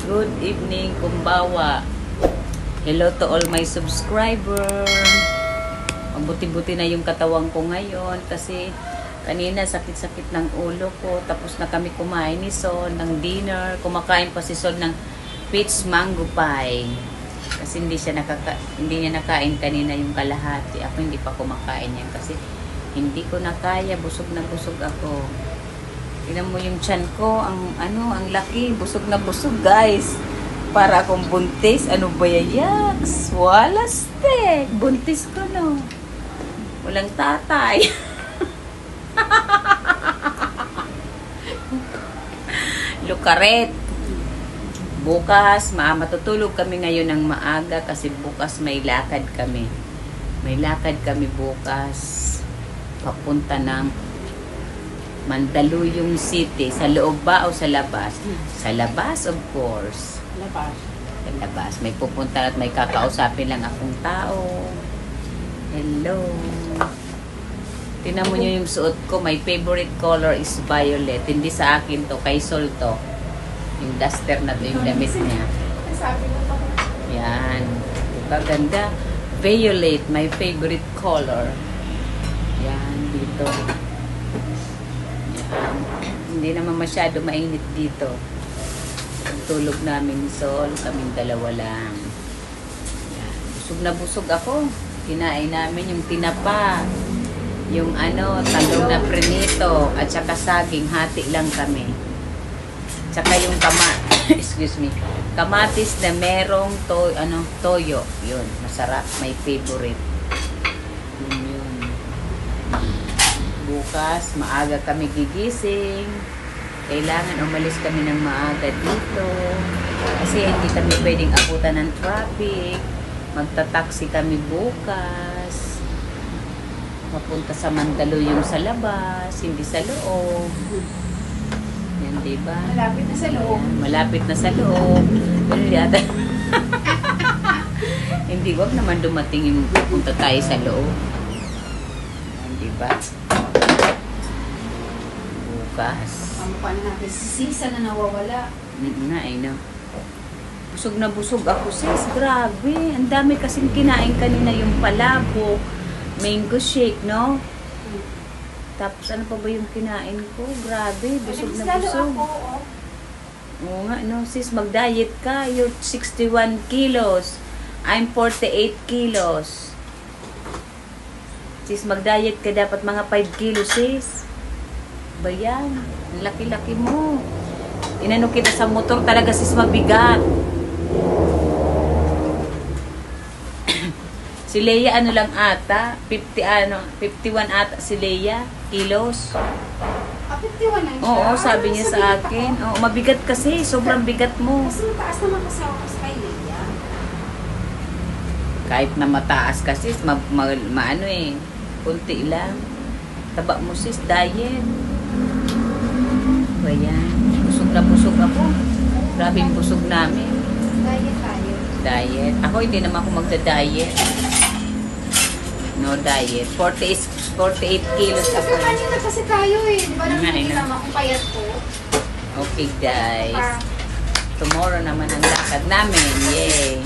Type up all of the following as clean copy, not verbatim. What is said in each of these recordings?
Good evening, kumbawa. Hello to all my subscriber. Mabuti-buti na yung katawan ko ngayon kasi kanina sakit-sakit ng ulo ko. Tapos na kami kumain ni Sol ng dinner. Kumakain pa si Sol ng peach mango pie. Kasi hindi niya nakain kanina yung kalahati. Ako hindi pa kumakain yan kasi hindi ko na kaya. Busog na busog ako. Tingnan mo yung tiyan ko, ang laki, busog na busog, guys. Para akong buntis, ano ba yaks? Walastek, buntis ko, no. Walang tatay. Lukaret. Bukas, matutulog kami ngayon ng maaga kasi bukas may lakad kami. May lakad kami bukas. Papunta ng Mandaluyong City. Sa loob ba o sa labas? Sa labas, of course. Labas. Sa labas. May pupunta at may kakausapin lang akong tao. Hello. Tingnan mo nyo yung suot ko. My favorite color is violet. Hindi sa akin to. Kay Sol to. Yung duster na to. Yung damit niya. Sabi mo pa. Yan. Diba ganda? Violet. My favorite color. Yan. Dito. Hindi naman masyado mainit dito. Tulog namin ni Sol, kaming dalawa lang. Yan. Busog na busog ako. Kinain namin yung tinapa, yung talong na prenito, at saka saging, hati lang kami. Tsaka yung excuse me, kamatis na merong toyo. Yun, masarap, my favorite. Yun. Bukas, maaga kami gigising. Kailangan umalis kami ng maaga dito. Kasi hindi kami pwedeng abutan ng traffic. Magta-taxi kami bukas. Papunta sa Mandaluyong sa labas, hindi sa loob. Yan, diba? Malapit na sa loob. Malapit na sa loob. Pero yata. Hindi, wag naman dumating yung pupunta tayo sa loob. Yan, diba? Bukas. Mukha na natin si Sisa na nawawala. Busog na busog ako, sis. Grabe. Ang dami kasing kinain kanina yung palabok, mango shake, no? Tapos ano pa ba yung kinain ko? Grabe. Busog na busog. Oo nga, no? Sis, mag-diet ka. You're 61 kilos. I'm 48 kilos. Sis, mag-diet ka. Dapat mga 5 kilos, sis. Ba yan? Laki-laki mo. Inano kita sa motor talaga, sis, mabigat. Si Leia lang ata, 51 ata si Leia, kilos. 51 lang siya? Oo, sabi niya sa akin. Oo, mabigat kasi, sobrang bigat mo. Mas mataas naman kasi ako kay Leia. Kahit na mataas kasi, kunti lang. Taba mo, sis, diet. Ayan, busog na busog ako. Grabe yung busog namin. Diet tayo. Diet. Ako hindi naman ako magda-diet. No diet. 48 kilos ako. Kasi na kasi tayo eh. Di ba naman naman kung payat ko? Okay guys. Tomorrow naman ang lakad namin. Yay!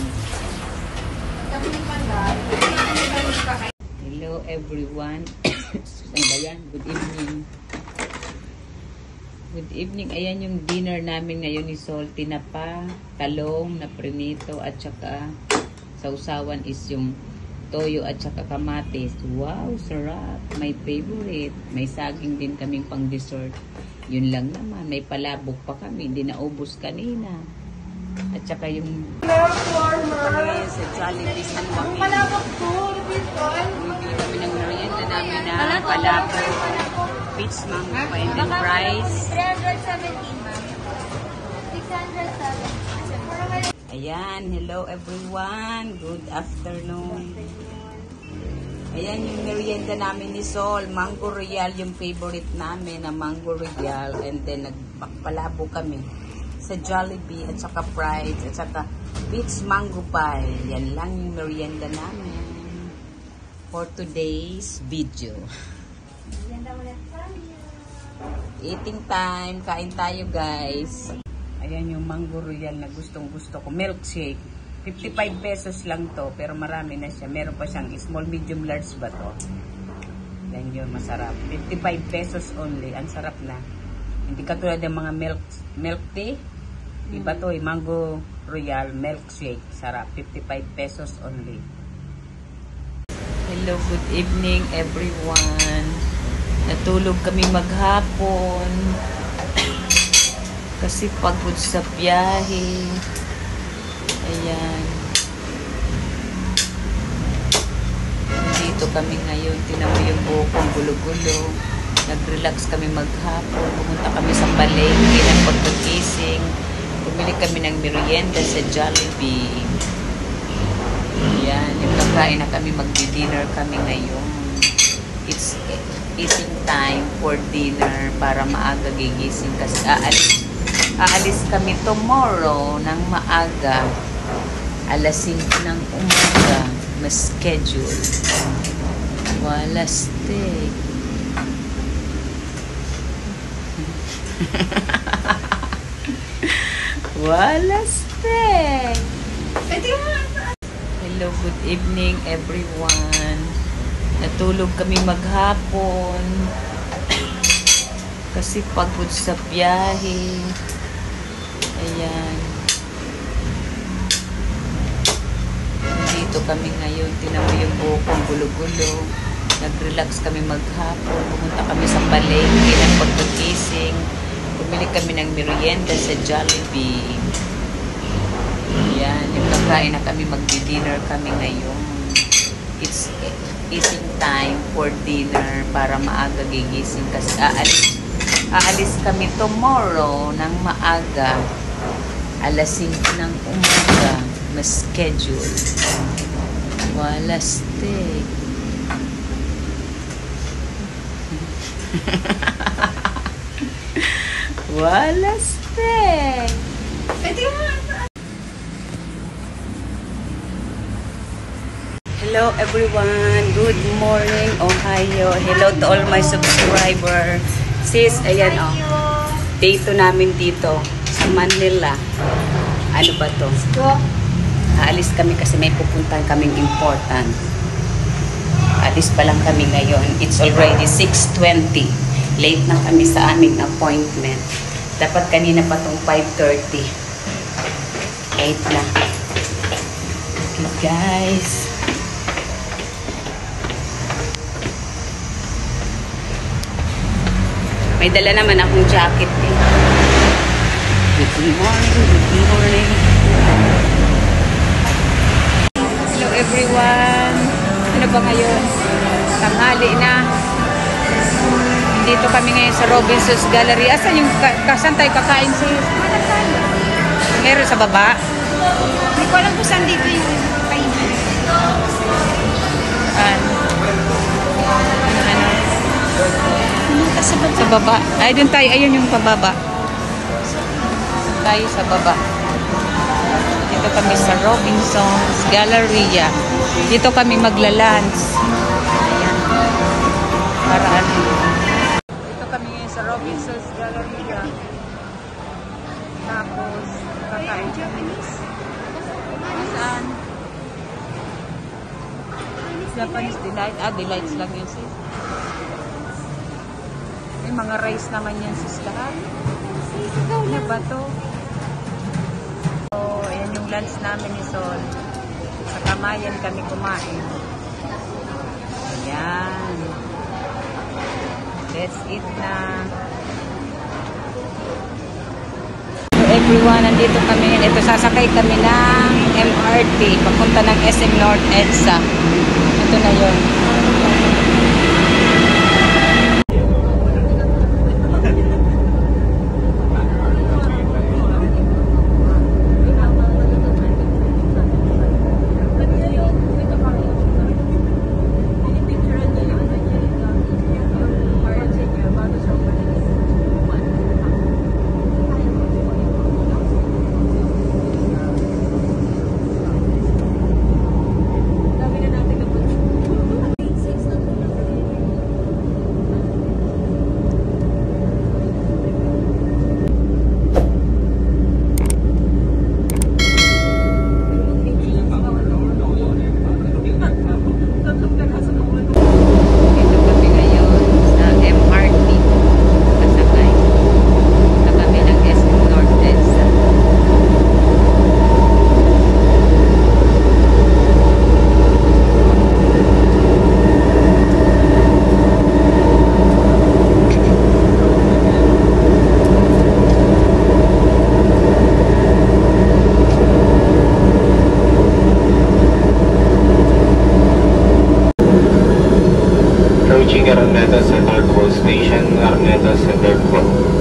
Hello everyone. Ano ba yan? Good evening. Good evening. Ayan yung dinner namin ngayon ni Sol. Tinapa, talong na prenito, at saka sausawan is yung toyo at saka kamatis. Wow, sarap. My favorite. May saging din kaming pang dessert. Yun lang naman. May palabok pa kami. Hindi naubos kanina. At saka yung sa Jollibee San Joaquin. Ang palabok ko. Bibili kami ng merienda namin na palabok. Peach mango pa and then rice. 317, ma'am. 607. Ayan, hello everyone. Good afternoon. Ayan yung merienda namin ni Sol. Mango Royal yung favorite namin na Mango Royal. And then nagpalabo kami sa Jollibee at saka fries at saka peach mango pie. Yan lang yung merienda namin for today's video. Eating time. Kain tayo, guys. Ayan yung Mango Royal na gustong gusto ko. Milkshake. 55 pesos lang to, pero marami na siya. Meron pa siyang small, medium, large ba to? Yan yun, masarap. 55 pesos only. Ang sarap na. Hindi katulad ng mga milk tea. Iba to, Mango Royal Milkshake. Sarap. 55 pesos only. Hello, good evening everyone. Natulog kami maghapon. Kasi pagod sa biyahe. Ayan. Dito kami ngayon. Tinan mo yung buhok kong gulo-gulo. Nag-relax kami maghapon. Pumunta kami sa palengke ng pagkagising. Bumili kami ng merienda sa Jollibee. Ayan. Yung kakain na kami. Magdi-dinner kami ngayon. It's eating time for dinner para maaga gigising kasi aalis kami tomorrow ng maaga. Alas 5 ng umaga. Mas schedule. Wala steak. Wala steak. Hello, good evening everyone. Natulog kami maghapon. Kasi pagod sa biyahe. Ayan. Dito kami ngayon. Tinan mo yung buhok kong gulo-gulo. Nag-relax kami maghapon. Pumunta kami sa palengke ng pagkagising. Bumili kami ng merienda sa Jollibee. Ayan. Yung kakain na kami. Magdi-dinner kami ngayon. It's eating time for dinner para maaga gigising kasi aalis kami tomorrow ng maaga. Alas 5 ng umaga. Mas schedule. Wala steak. Wala steak. Hello everyone. Good morning, Ohio. Hello to all my subscriber. Sis, ayan o. Day 2 namin dito sa Manila. Ano ba to? Aalis kami kasi may pupuntahan kaming important. Alis pa lang kami ngayon. It's already 6:20. Late na kami sa aming appointment. Dapat kanina pa tong 5:30. 8 na. Okay guys. May dala naman akong jacket eh. Good morning, good morning. Hello everyone. Ano ba ngayon? Tanghali na. Dito kami ngayon sa Robinson's Gallery. Asan yung saan tayo kakain sis? Meron sa baba? Hindi ko alam kung saan dito yung kainan. Sa baba. Ay, dun tayo. Ayun yung pababa. Tayo sa baba. Dito kami sa Robinson's Galleria. Dito kami magla-lunch. Ayan. Para ano. Dito kami ngayon sa Robinson's Galleria. Tapos, kakain. Japanese. Saan? Japanese Delight. Delights lang yun sis. May mga rice naman yan sis lahat. Ano ba to? So, ayan yung lunch namin ni Sol. Sa Kamayan kami kumain. Ayan. Let's eat na. So everyone, nandito kami. Ito, sasakay kami ng MRT. Papunta ng SM North EDSA. Ito na yun. Thank you.